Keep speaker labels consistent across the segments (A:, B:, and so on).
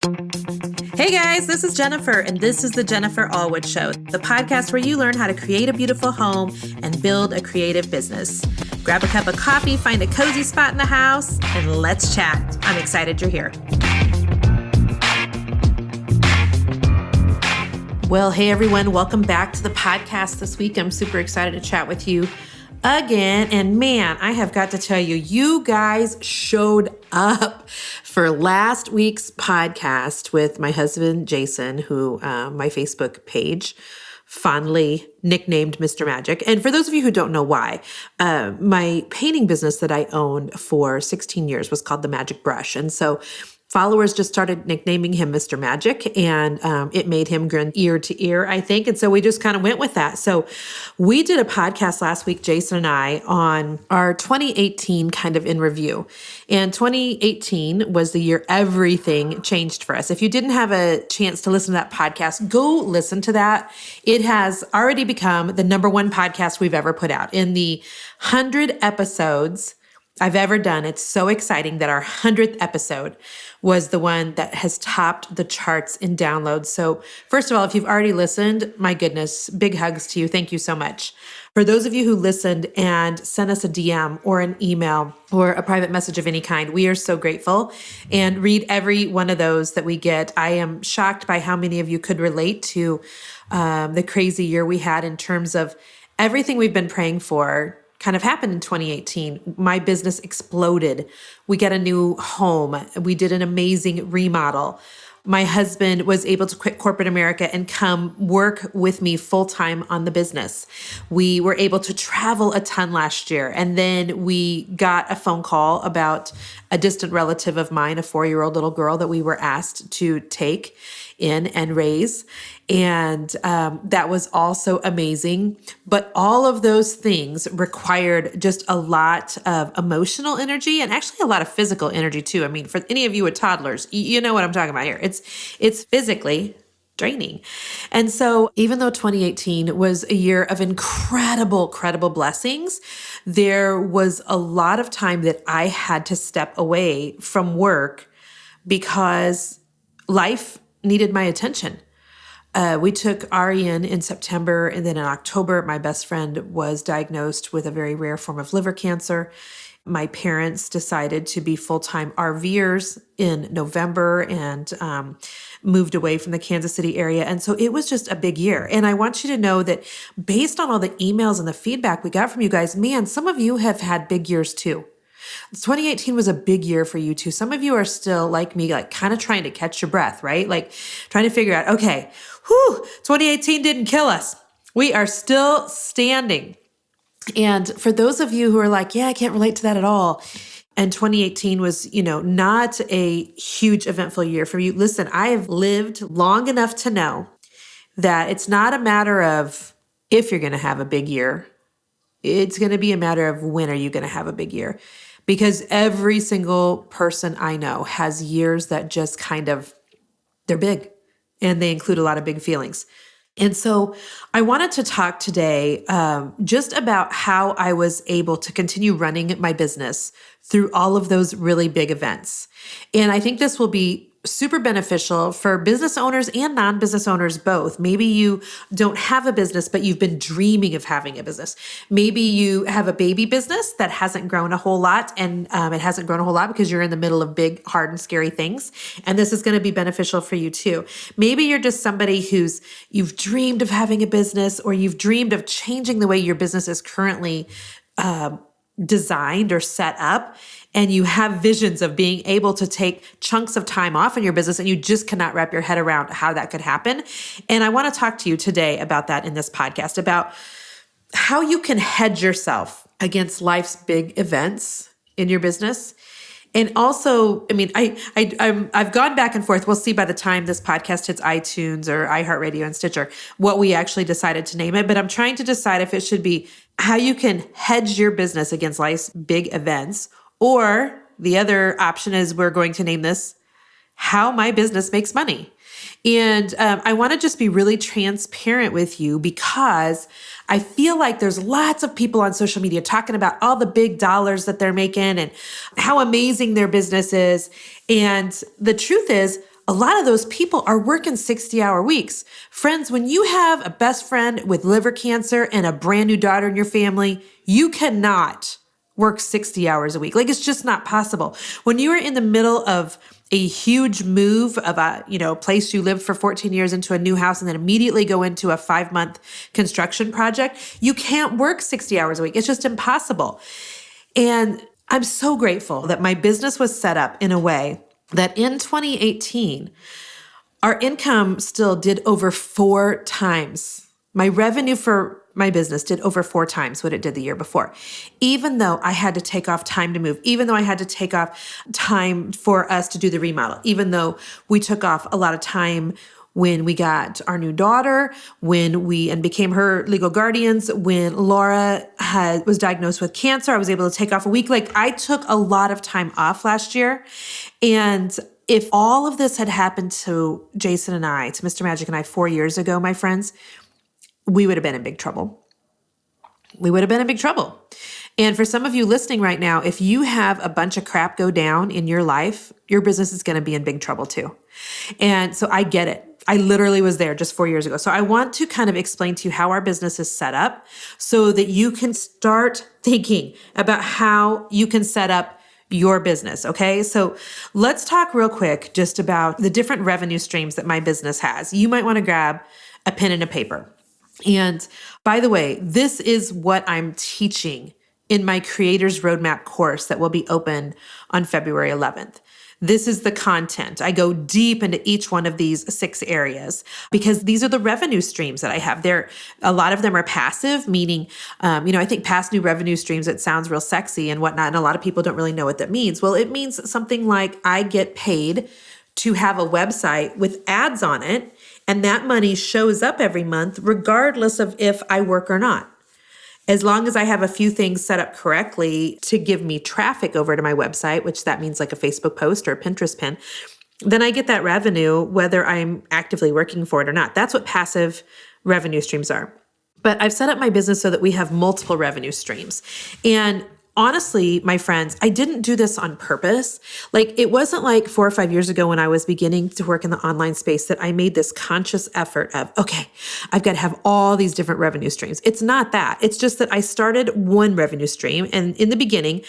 A: Hey guys, this is Jennifer, and this is the Jennifer Allwood Show, the podcast where you learn how to create a beautiful home and build a creative business. Grab a cup of coffee, find a cozy spot in the house, and let's chat. I'm excited you're here. Well, hey everyone, welcome back to the podcast this week. I'm super excited to chat with you again. And man, I have got to tell you, you guys showed up for last week's podcast with my husband, Jason, who my Facebook page fondly nicknamed Mr. Magic. And for those of you who don't know why, my painting business that I owned for 16 years was called The Magic Brush. And so followers just started nicknaming him Mr. Magic, and it made him grin ear to ear, I think. And so we just kind of went with that. So we did a podcast last week, Jason and I, on our 2018 kind of in review. And 2018 was the year everything changed for us. If you didn't have a chance to listen to that podcast, go listen to that. It has already become the #1 podcast we've ever put out. In the 100 episodes I've ever done, it's so exciting that our 100th episode was the one that has topped the charts in downloads. So first of all, if you've already listened, my goodness, big hugs to you. Thank you so much. For those of you who listened and sent us a DM or an email or a private message of any kind, we are so grateful and read every one of those that we get. I am shocked by how many of you could relate to the crazy year we had in terms of everything we've been praying for kind of happened in 2018. My business exploded. We got a new home. We did an amazing remodel. My husband was able to quit corporate America and come work with me full-time on the business. We were able to travel a ton last year. And then we got a phone call about a distant relative of mine, a 4-year-old little girl that we were asked to take in and raise. And that was also amazing. But all of those things required just a lot of emotional energy and actually a lot of physical energy too. I mean, for any of you with toddlers, you know what I'm talking about here. It's physically draining. And so even though 2018 was a year of incredible blessings, there was a lot of time that I had to step away from work because life needed my attention. We took Ari in September, and then in October, my best friend was diagnosed with a very rare form of liver cancer. My parents decided to be full-time RVers in November and moved away from the Kansas City area. And so it was just a big year. And I want you to know that based on all the emails and the feedback we got from you guys, man, some of you have had big years too. 2018 was a big year for you too. Some of you are still like me, like kind of trying to catch your breath, right? Like trying to figure out, okay, 2018 didn't kill us. We are still standing. And for those of you who are like, yeah, I can't relate to that at all. And 2018 was, not a huge eventful year for you. Listen, I have lived long enough to know that it's not a matter of if you're going to have a big year. It's going to be a matter of when are you going to have a big year. Because every single person I know has years that just they're big and they include a lot of big feelings. And so I wanted to talk today just about how I was able to continue running my business through all of those really big events. And I think this will be super beneficial for business owners and non-business owners both. Maybe you don't have a business, but you've been dreaming of having a business. Maybe you have a baby business that hasn't grown a whole lot, and it hasn't grown a whole lot because you're in the middle of big, hard, and scary things. And this is going to be beneficial for you too. Maybe you're just somebody you've dreamed of having a business, or you've dreamed of changing the way your business is currently designed or set up, and you have visions of being able to take chunks of time off in your business, and you just cannot wrap your head around how that could happen. And I want to talk to you today about that in this podcast, about how you can hedge yourself against life's big events in your business. And also, I mean, I've gone back and forth. We'll see by the time this podcast hits iTunes or iHeartRadio and Stitcher what we actually decided to name it. But I'm trying to decide if it should be how you can hedge your business against life's big events, or the other option is we're going to name this How My Business Makes Money. And I want to just be really transparent with you because I feel like there's lots of people on social media talking about all the big dollars that they're making and how amazing their business is. And the truth is, a lot of those people are working 60-hour weeks. Friends, when you have a best friend with liver cancer and a brand new daughter in your family, you cannot work 60 hours a week. Like, it's just not possible. When you are in the middle of a huge move of a, place you lived for 14 years into a new house and then immediately go into a 5-month construction project, you can't work 60 hours a week. It's just impossible. And I'm so grateful that my business was set up in a way that in 2018, our income still did over 4 times. My revenue for my business did over 4 times what it did the year before, even though I had to take off time to move, even though I had to take off time for us to do the remodel, even though we took off a lot of time when we got our new daughter, when we became her legal guardians, when Laura was diagnosed with cancer, I was able to take off a week. Like, I took a lot of time off last year. And if all of this had happened to Jason and I, to Mr. Magic and I 4 years ago, my friends, we would have been in big trouble. We would have been in big trouble. And for some of you listening right now, if you have a bunch of crap go down in your life, your business is going to be in big trouble too. And so I get it. I literally was there just 4 years ago. So I want to kind of explain to you how our business is set up so that you can start thinking about how you can set up your business. Okay. So let's talk real quick just about the different revenue streams that my business has. You might want to grab a pen and a paper. And by the way, this is what I'm teaching in my Creators Roadmap course that will be open on February 11th. This is the content. I go deep into each one of these 6 areas because these are the revenue streams that I have. A lot of them are passive, meaning, I think past new revenue streams, it sounds real sexy and whatnot, and a lot of people don't really know what that means. Well, it means something like I get paid to have a website with ads on it, and that money shows up every month regardless of if I work or not. As long as I have a few things set up correctly to give me traffic over to my website, which that means like a Facebook post or a Pinterest pin, then I get that revenue whether I'm actively working for it or not. That's what passive revenue streams are. But I've set up my business so that we have multiple revenue streams. And honestly, my friends, I didn't do this on purpose. Like, it wasn't like 4 or 5 years ago when I was beginning to work in the online space that I made this conscious effort of, okay, I've got to have all these different revenue streams. It's not that. It's just that I started one revenue stream. And in the beginning,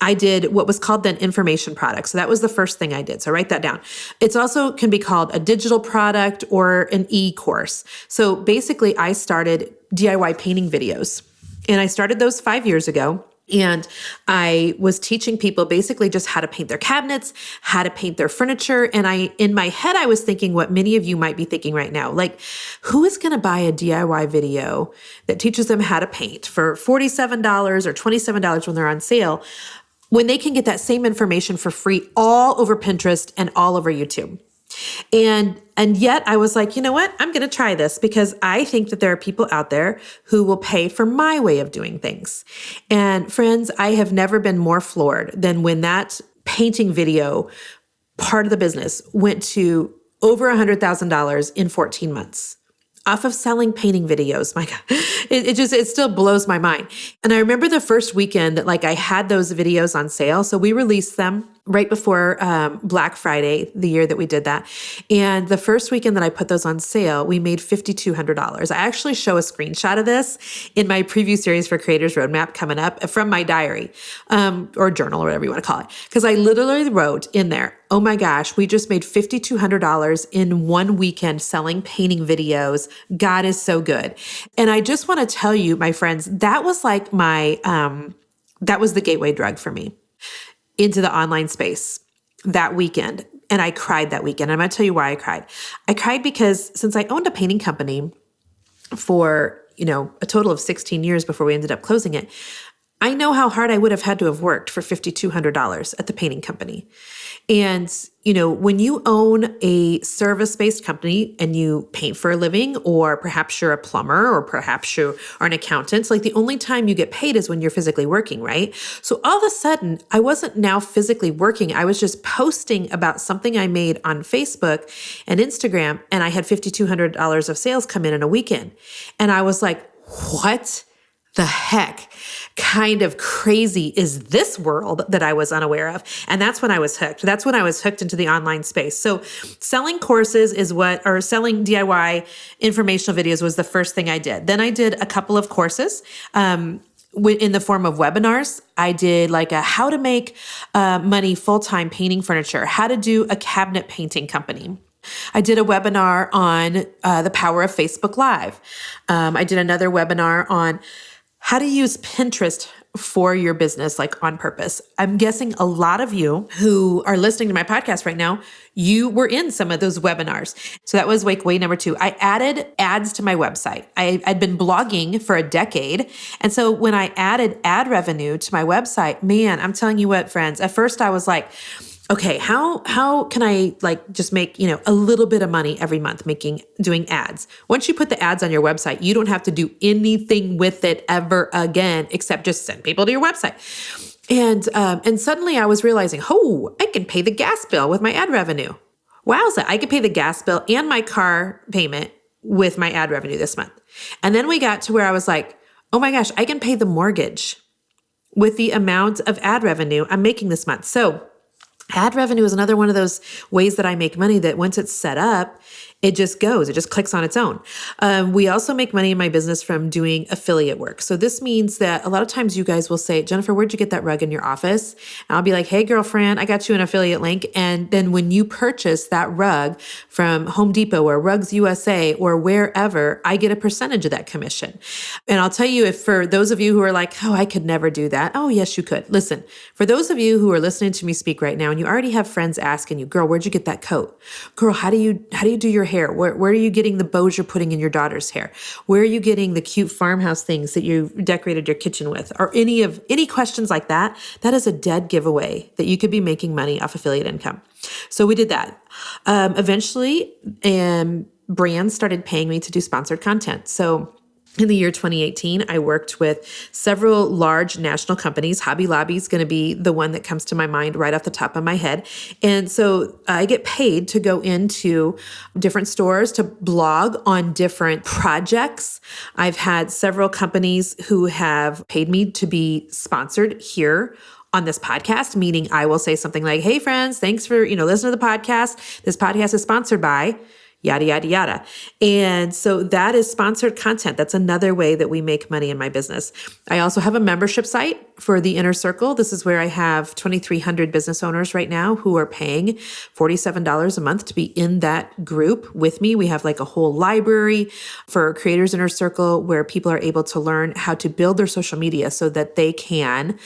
A: I did what was called then information product. So that was the first thing I did. So write that down. It's also can be called a digital product or an e-course. So basically, I started DIY painting videos. And I started those 5 years ago. And I was teaching people basically just how to paint their cabinets, how to paint their furniture. And in my head, I was thinking what many of you might be thinking right now, like, who is going to buy a DIY video that teaches them how to paint for $47 or $27 when they're on sale, when they can get that same information for free all over Pinterest and all over YouTube? And yet I was like, you know what? I'm going to try this because I think that there are people out there who will pay for my way of doing things. And friends, I have never been more floored than when that painting video part of the business went to over $100,000 in 14 months. Off of selling painting videos. My God, it still blows my mind. And I remember the first weekend that I had those videos on sale. So we released them right before Black Friday, the year that we did that. And the first weekend that I put those on sale, we made $5,200. I actually show a screenshot of this in my preview series for Creators Roadmap coming up from my diary or journal or whatever you want to call it. Because I literally wrote in there, oh my gosh, we just made $5,200 in one weekend selling painting videos. God is so good. And I just want to tell you, my friends, that was like that was the gateway drug for me into the online space that weekend. And I cried that weekend. I'm going to tell you why I cried. I cried because since I owned a painting company for, a total of 16 years before we ended up closing it, I know how hard I would have had to have worked for $5,200 at the painting company. And, when you own a service-based company and you paint for a living, or perhaps you're a plumber, or perhaps you are an accountant, the only time you get paid is when you're physically working, right? So all of a sudden, I wasn't now physically working. I was just posting about something I made on Facebook and Instagram, and I had $5,200 of sales come in a weekend. And I was like, what? the heck kind of crazy is this world that I was unaware of? And that's when I was hooked. That's when I was hooked into the online space. So selling courses or selling DIY informational videos was the first thing I did. Then I did a couple of courses, in the form of webinars. I did like a how to make money full-time painting furniture, how to do a cabinet painting company. I did a webinar on the power of Facebook Live. I did another webinar on how to use Pinterest for your business, like on purpose. I'm guessing a lot of you who are listening to my podcast right now, you were in some of those webinars. So that was way number 2. I added ads to my website. I'd been blogging for a decade. And so when I added ad revenue to my website, man, I'm telling you what, friends, at first I was like, okay, how can I like just make, a little bit of money every month doing ads? Once you put the ads on your website, you don't have to do anything with it ever again, except just send people to your website. And suddenly I was realizing, I can pay the gas bill with my ad revenue. Wowza, I could pay the gas bill and my car payment with my ad revenue this month. And then we got to where I was like, oh my gosh, I can pay the mortgage with the amount of ad revenue I'm making this month. So ad revenue is another one of those ways that I make money that once it's set up, it just clicks on its own. We also make money in my business from doing affiliate work. So this means that a lot of times you guys will say, Jennifer, where'd you get that rug in your office? And I'll be like, hey, girlfriend, I got you an affiliate link. And then when you purchase that rug from Home Depot or Rugs USA or wherever, I get a percentage of that commission. And I'll tell you, if for those of you who are like, I could never do that. Oh, yes, you could. Listen, for those of you who are listening to me speak right now, and you already have friends asking you, girl, where'd you get that coat? Girl, how do you do your hair? Where are you getting the bows you're putting in your daughter's hair? Where are you getting the cute farmhouse things that you decorated your kitchen with? Or any questions like that? That is a dead giveaway that you could be making money off affiliate income. So we did that. Eventually, brands started paying me to do sponsored content. So in the year 2018, I worked with several large national companies. Hobby Lobby is going to be the one that comes to my mind right off the top of my head. And so I get paid to go into different stores to blog on different projects. I've had several companies who have paid me to be sponsored here on this podcast, meaning I will say something like, hey friends, thanks for, listening to the podcast. This podcast is sponsored by yada, yada, yada. And so that is sponsored content. That's another way that we make money in my business. I also have a membership site for the Inner Circle. This is where I have 2,300 business owners right now who are paying $47 a month to be in that group with me. We have like a whole library for Creators Inner Circle where people are able to learn how to build their social media so that they can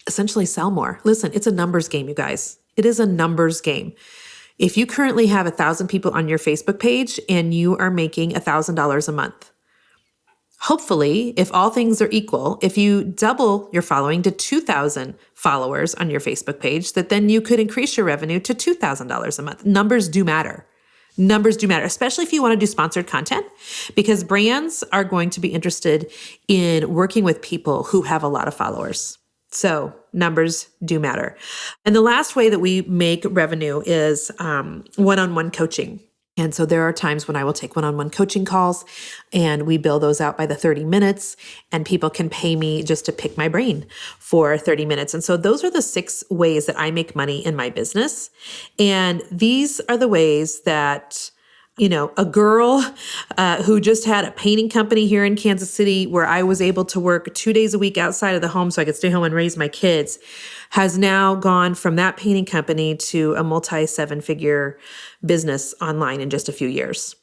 A: essentially sell more. Listen, it's a numbers game, you guys. It is a numbers game. If you currently have 1,000 people on your Facebook page and you are making $1,000 a month, hopefully, if all things are equal, if you double your following to 2,000 followers on your Facebook page, that then you could increase your revenue to $2,000 a month. Numbers do matter. Numbers do matter, especially if you want to do sponsored content, because brands are going to be interested in working with people who have a lot of followers. So numbers do matter. And the last way that we make revenue is one-on-one coaching. And so there are times when I will take one-on-one coaching calls and we bill those out by the 30 minutes and people can pay me just to pick my brain for 30 minutes. And so those are the 6 ways that I make money in my business. And these are the ways that a girl who just had a painting company here in Kansas City where I was able to work 2 days a week outside of the home so I could stay home and raise my kids, has now gone from that painting company to a multi-7-figure business online in just a few years.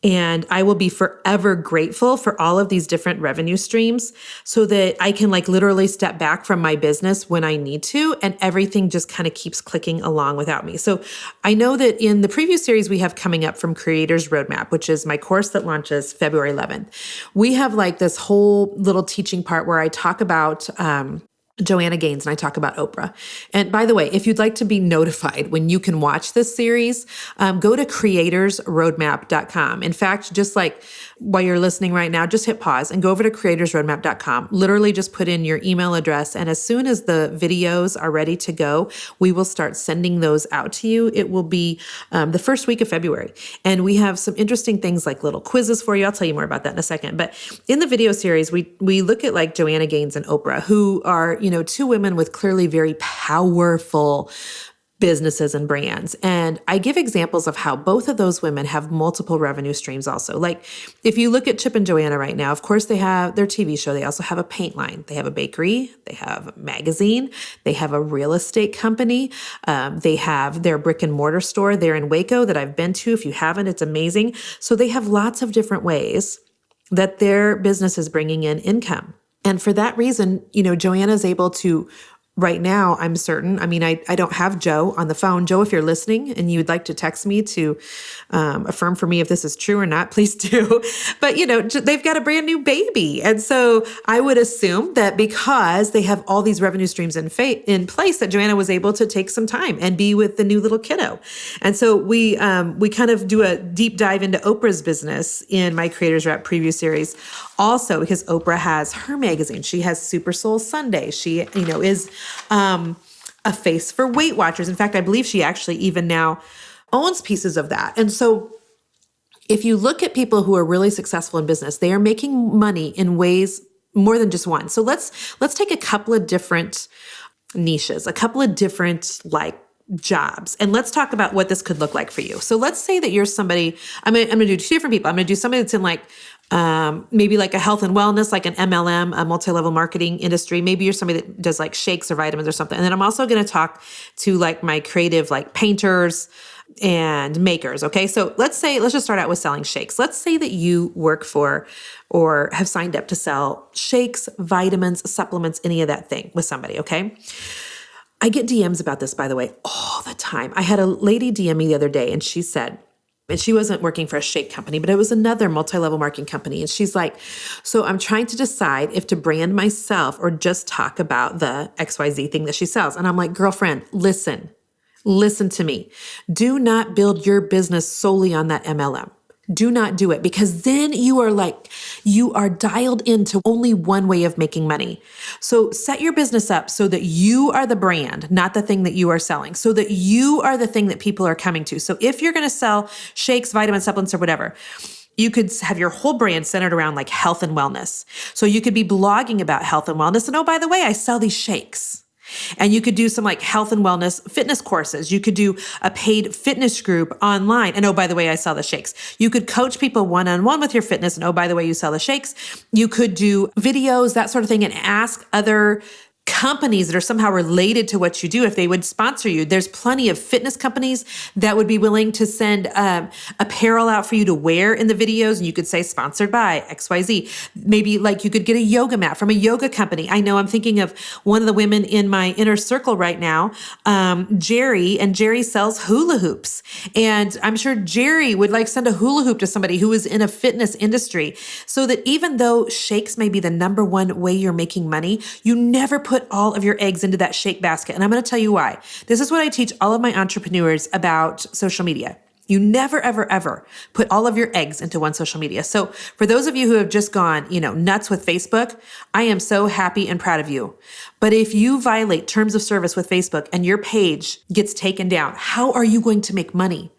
A: And I will be forever grateful for all of these different revenue streams so that I can literally step back from my business when I need to, and everything just kind of keeps clicking along without me. So I know that in the preview series we have coming up from Creators Roadmap, which is my course that launches February 11th, we have this whole little teaching part where I talk about Joanna Gaines, and I talk about Oprah. And by the way, if you'd like to be notified when you can watch this series, go to creatorsroadmap.com. In fact, just like while you're listening right now, just hit pause and go over to creatorsroadmap.com. Literally just put in your email address. And as soon as the videos are ready to go, we will start sending those out to you. It will be the first week of February. And we have some interesting things like little quizzes for you. I'll tell you more about that in a second. But in the video series, we look at like Joanna Gaines and Oprah, who are, two women with clearly very powerful businesses and brands. And I give examples of how both of those women have multiple revenue streams also. Like if you look at Chip and Joanna right now, of course they have their TV show. They also have a paint line. They have a bakery. They have a magazine. They have a real estate company. They have their brick and mortar store there in Waco that I've been to. If you haven't, it's amazing. So they have lots of different ways that their business is bringing in income. And for that reason, Joanna's able to, right now, I'm certain, I don't have Joe on the phone. Joe, if you're listening and you'd like to text me to affirm for me if this is true or not, please do. But, they've got a brand new baby. And so I would assume that because they have all these revenue streams in place, that Joanna was able to take some time and be with the new little kiddo. And so we kind of do a deep dive into Oprah's business in my Creators Rep preview series. Also, because Oprah has her magazine. She has Super Soul Sunday. She, is a face for Weight Watchers. In fact, I believe she actually even now owns pieces of that. And so if you look at people who are really successful in business, they are making money in ways more than just one. So let's take a couple of different niches, a couple of different jobs. And let's talk about what this could look like for you. So let's say that you're somebody, I'm going to do two different people. I'm going to do somebody that's in maybe like a health and wellness, like an MLM, a multi-level marketing industry. Maybe you're somebody that does like shakes or vitamins or something. And then I'm also going to talk to like my creative, like painters and makers. Okay. So let's just start out with selling shakes. Let's say that you work for or have signed up to sell shakes, vitamins, supplements, any of that thing with somebody. Okay. I get DMs about this, by the way, all the time. I had a lady DM me the other day and she said, and she wasn't working for a shake company, but it was another multi-level marketing company. And she's like, so I'm trying to decide if to brand myself or just talk about the XYZ thing that she sells. And I'm like, girlfriend, listen to me. Do not build your business solely on that MLM. Do not do it, because then you are dialed into only one way of making money. So set your business up so that you are the brand, not the thing that you are selling, so that you are the thing that people are coming to. So if you're going to sell shakes, vitamin supplements, or whatever, you could have your whole brand centered around like health and wellness. So you could be blogging about health and wellness. And oh, by the way, I sell these shakes. And you could do some like health and wellness fitness courses. You could do a paid fitness group online. And oh, by the way, I sell the shakes. You could coach people one-on-one with your fitness. And oh, by the way, you sell the shakes. You could do videos, that sort of thing, and ask other companies that are somehow related to what you do if they would sponsor you. There's plenty of fitness companies that would be willing to send apparel out for you to wear in the videos, and you could say sponsored by XYZ. Maybe like you could get a yoga mat from a yoga company. I know I'm thinking of one of the women in my inner circle right now, Jerry, and Jerry sells hula hoops. And I'm sure Jerry would send a hula hoop to somebody who is in a fitness industry, so that even though shakes may be the number one way you're making money, you never put all of your eggs into that shake basket. And I'm going to tell you why. This is what I teach all of my entrepreneurs about social media. You never, ever, ever put all of your eggs into one social media. So for those of you who have just gone, nuts with Facebook, I am so happy and proud of you. But if you violate terms of service with Facebook and your page gets taken down, how are you going to make money?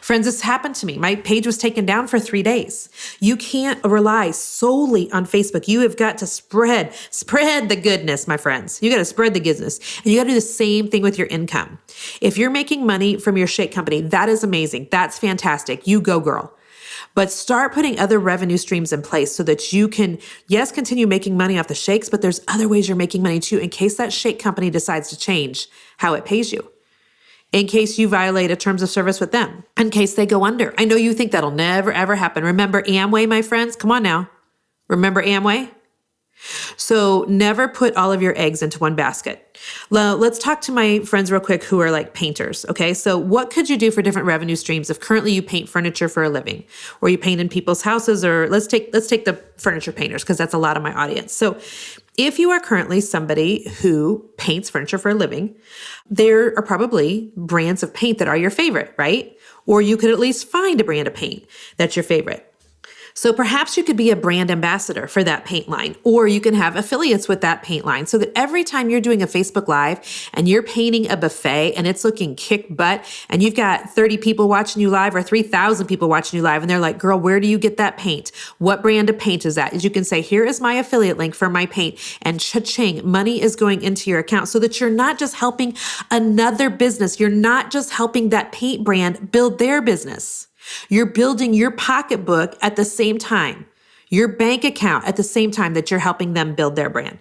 A: Friends, this happened to me. My page was taken down for 3 days. You can't rely solely on Facebook. You have got to spread the goodness, my friends. You got to spread the goodness. And you got to do the same thing with your income. If you're making money from your shake company, that is amazing. That's fantastic. You go, girl. But start putting other revenue streams in place so that you can, yes, continue making money off the shakes, but there's other ways you're making money too, in case that shake company decides to change how it pays you. In case you violate a terms of service with them, in case they go under. I know you think that'll never, ever happen. Remember Amway, my friends? Come on now. Remember Amway? So never put all of your eggs into one basket. Well, let's talk to my friends real quick who are like painters. Okay. So what could you do for different revenue streams if currently you paint furniture for a living, or you paint in people's houses, or let's take the furniture painters, because that's a lot of my audience. So If you are currently somebody who paints furniture for a living, there are probably brands of paint that are your favorite, right? Or you could at least find a brand of paint that's your favorite. So perhaps you could be a brand ambassador for that paint line, or you can have affiliates with that paint line so that every time you're doing a Facebook Live and you're painting a buffet and it's looking kick butt and you've got 30 people watching you live or 3,000 people watching you live and they're like, girl, where do you get that paint? What brand of paint is that? Is you can say, here is my affiliate link for my paint, and cha-ching, money is going into your account so that you're not just helping another business. You're not just helping that paint brand build their business. You're building your pocketbook at the same time, your bank account at the same time that you're helping them build their brand.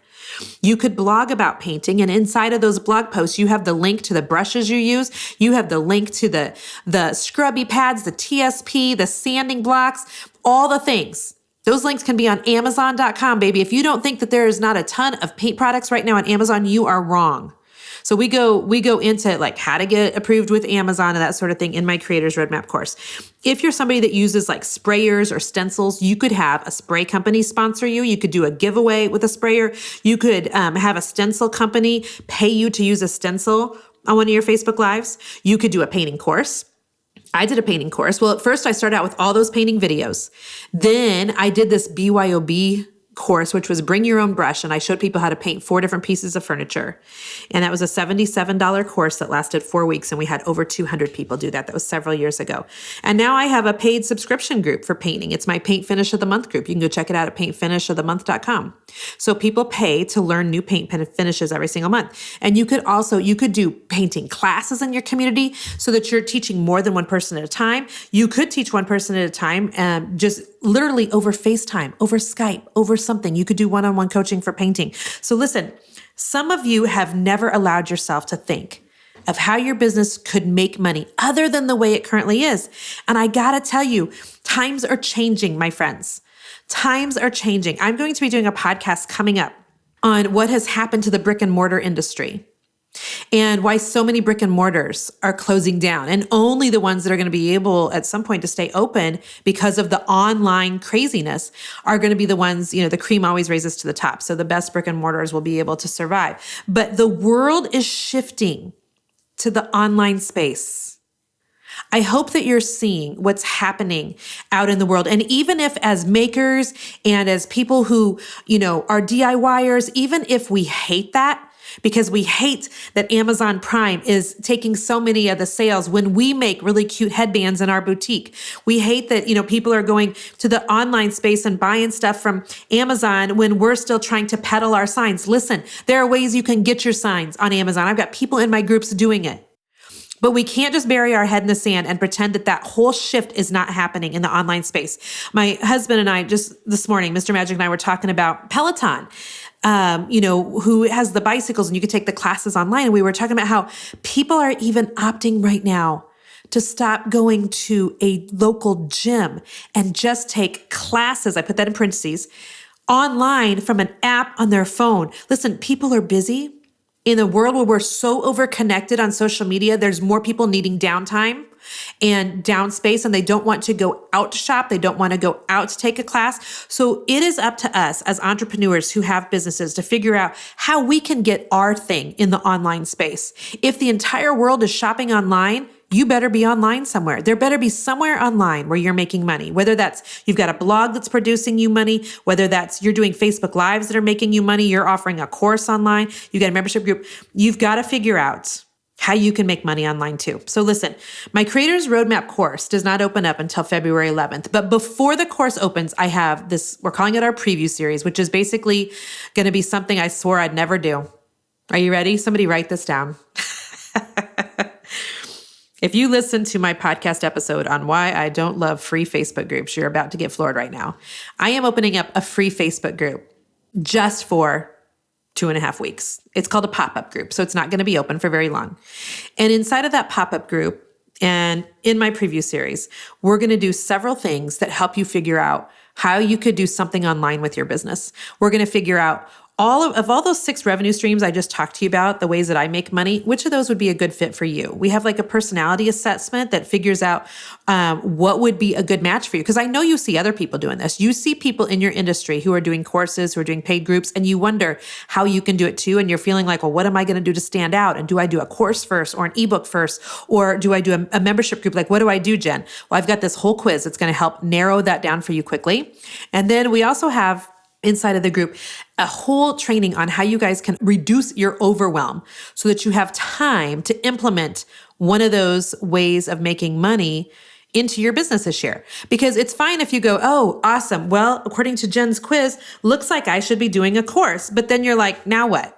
A: You could blog about painting, and inside of those blog posts, you have the link to the brushes you use. You have the link to the scrubby pads, the TSP, the sanding blocks, all the things. Those links can be on Amazon.com, baby. If you don't think that there is not a ton of paint products right now on Amazon, you are wrong. So we go into like how to get approved with Amazon and that sort of thing in my Creators Roadmap course. If you're somebody that uses like sprayers or stencils, you could have a spray company sponsor you. You could do a giveaway with a sprayer. You could have a stencil company pay you to use a stencil on one of your Facebook Lives. You could do a painting course. I did a painting course. Well, at first I started out with all those painting videos. Then I did this BYOB course, which was bring your own brush. And I showed people how to paint 4 different pieces of furniture. And that was a $77 course that lasted 4 weeks. And we had over 200 people do that. That was several years ago. And now I have a paid subscription group for painting. It's my Paint Finish of the Month group. You can go check it out at paintfinishofthemonth.com. So people pay to learn new paint finishes every single month. And you could do painting classes in your community so that you're teaching more than one person at a time. You could teach one person at a time, just literally over FaceTime, over Skype, over something. You could do one-on-one coaching for painting. So listen, some of you have never allowed yourself to think of how your business could make money other than the way it currently is. And I gotta tell you, times are changing, my friends. Times are changing. I'm going to be doing a podcast coming up on what has happened to the brick and mortar industry and why so many brick and mortars are closing down, and only the ones that are going to be able at some point to stay open because of the online craziness are going to be the ones, the cream always rises to the top. So the best brick and mortars will be able to survive. But the world is shifting to the online space. I hope that you're seeing what's happening out in the world. And even if as makers and as people who, are DIYers, even if we hate that, because we hate that Amazon Prime is taking so many of the sales when we make really cute headbands in our boutique. We hate that, people are going to the online space and buying stuff from Amazon when we're still trying to peddle our signs. Listen, there are ways you can get your signs on Amazon. I've got people in my groups doing it. But we can't just bury our head in the sand and pretend that whole shift is not happening in the online space. My husband and I just this morning, Mr. Magic and I were talking about Peloton. Who has the bicycles and you can take the classes online. And we were talking about how people are even opting right now to stop going to a local gym and just take classes. I put that in parentheses online from an app on their phone. Listen, people are busy. In a world where we're so overconnected on social media, there's more people needing downtime and down space, and they don't want to go out to shop. They don't want to go out to take a class. So it is up to us as entrepreneurs who have businesses to figure out how we can get our thing in the online space. If the entire world is shopping online, you better be online somewhere. There better be somewhere online where you're making money, whether that's you've got a blog that's producing you money, whether that's you're doing Facebook Lives that are making you money, you're offering a course online, you got a membership group. You've got to figure out how you can make money online too. So listen, my Creators Roadmap course does not open up until February 11th. But before the course opens, I have this, we're calling it our preview series, which is basically going to be something I swore I'd never do. Are you ready? Somebody write this down. If you listen to my podcast episode on why I don't love free Facebook groups, you're about to get floored right now. I am opening up a free Facebook group just for 2.5 weeks. It's called a pop-up group, so it's not going to be open for very long. And inside of that pop-up group and in my preview series, we're going to do several things that help you figure out how you could do something online with your business. We're going to figure out of all those 6 revenue streams I just talked to you about, the ways that I make money, which of those would be a good fit for you? We have like a personality assessment that figures out what would be a good match for you. Because I know you see other people doing this. You see people in your industry who are doing courses, who are doing paid groups, and you wonder how you can do it too. And you're feeling like, well, what am I going to do to stand out? And do I do a course first or an ebook first? Or do I do a membership group? Like, what do I do, Jen? Well, I've got this whole quiz that's going to help narrow that down for you quickly. And then we also have inside of the group a whole training on how you guys can reduce your overwhelm so that you have time to implement one of those ways of making money into your business this year. Because it's fine if you go, oh, awesome. Well, according to Jen's quiz, looks like I should be doing a course. But then you're like, now what?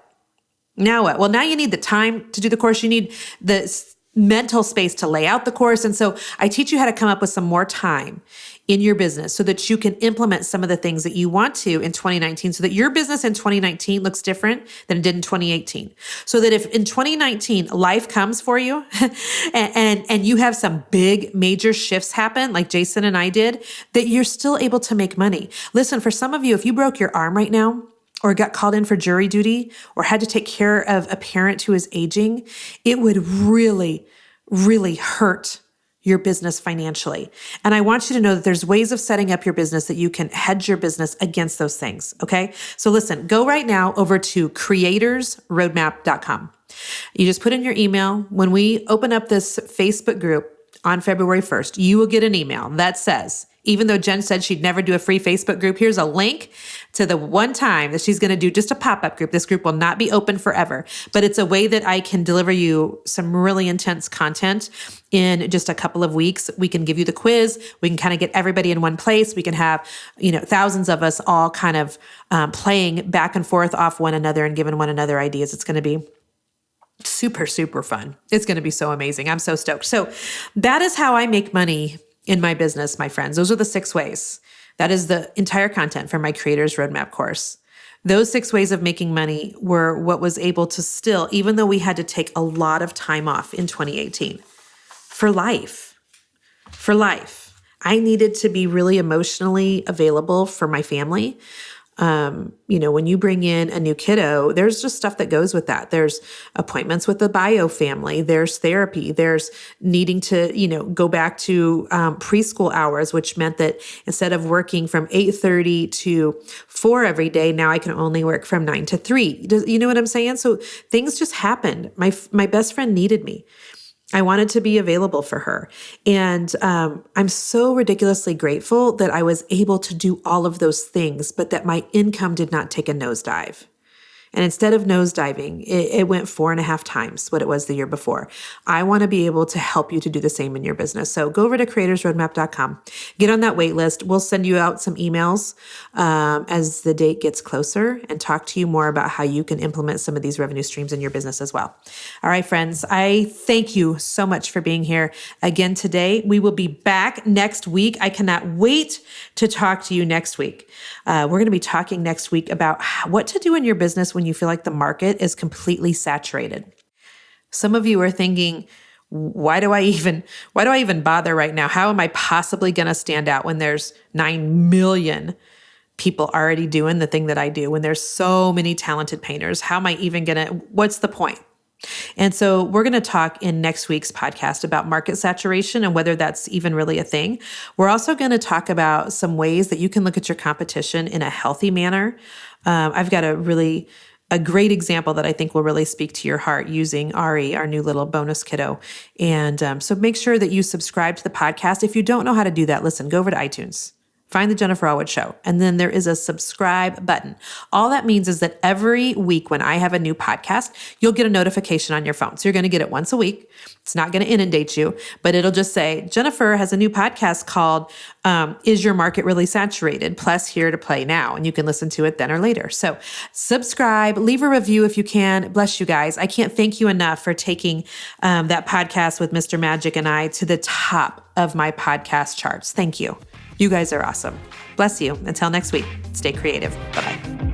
A: Now what? Well, now you need the time to do the course. You need the mental space to lay out the course. And so I teach you how to come up with some more time in your business so that you can implement some of the things that you want to in 2019 so that your business in 2019 looks different than it did in 2018. So that if in 2019 life comes for you and you have some big major shifts happen like Jason and I did, that you're still able to make money. Listen, for some of you, if you broke your arm right now, or got called in for jury duty, or had to take care of a parent who is aging, it would really, really hurt your business financially. And I want you to know that there's ways of setting up your business that you can hedge your business against those things, okay? So listen, go right now over to creatorsroadmap.com. You just put in your email. When we open up this Facebook group on February 1st, you will get an email that says, even though Jen said she'd never do a free Facebook group, here's a link to the one time that she's going to do just a pop-up group. This group will not be open forever, but it's a way that I can deliver you some really intense content in just a couple of weeks. We can give you the quiz. We can kind of get everybody in one place. We can have, thousands of us all kind of playing back and forth off one another and giving one another ideas. It's going to be super, super fun. It's going to be so amazing. I'm so stoked. So that is how I make money in my business, my friends. Those are the 6 ways. That is the entire content for my Creators Roadmap course. Those 6 ways of making money were what was able to still, even though we had to take a lot of time off in 2018, for life. I needed to be really emotionally available for my family. When you bring in a new kiddo, there's just stuff that goes with that. There's appointments with the bio family. There's therapy. There's needing to, go back to preschool hours, which meant that instead of working from 8:30 to 4 every day, now I can only work from 9 to 3. You know what I'm saying? So things just happened. My best friend needed me. I wanted to be available for her. And I'm so ridiculously grateful that I was able to do all of those things, but that my income did not take a nosedive. And instead of nosediving, it went 4.5 times what it was the year before. I want to be able to help you to do the same in your business. So go over to creatorsroadmap.com, get on that wait list. We'll send you out some emails as the date gets closer and talk to you more about how you can implement some of these revenue streams in your business as well. All right, friends, I thank you so much for being here again today. We will be back next week. I cannot wait to talk to you next week. We're going to be talking next week about what to do in your business when you feel like the market is completely saturated. Some of you are thinking, why do I even bother right now? How am I possibly going to stand out when there's 9 million people already doing the thing that I do, when there's so many talented painters? How am I even what's the point? And so we're going to talk in next week's podcast about market saturation and whether that's even really a thing. We're also going to talk about some ways that you can look at your competition in a healthy manner. I've got a great example that I think will really speak to your heart using Ari, our new little bonus kiddo. And so make sure that you subscribe to the podcast. If you don't know how to do that, listen, go over to iTunes. Find the Jennifer Allwood Show. And then there is a subscribe button. All that means is that every week when I have a new podcast, you'll get a notification on your phone. So you're going to get it once a week. It's not going to inundate you, but it'll just say, Jennifer has a new podcast called Is Your Market Really Saturated? Plus here to play now. And you can listen to it then or later. So subscribe, leave a review if you can. Bless you guys. I can't thank you enough for taking that podcast with Mr. Magic and I to the top of my podcast charts. Thank you. You guys are awesome. Bless you. Until next week, stay creative. Bye-bye.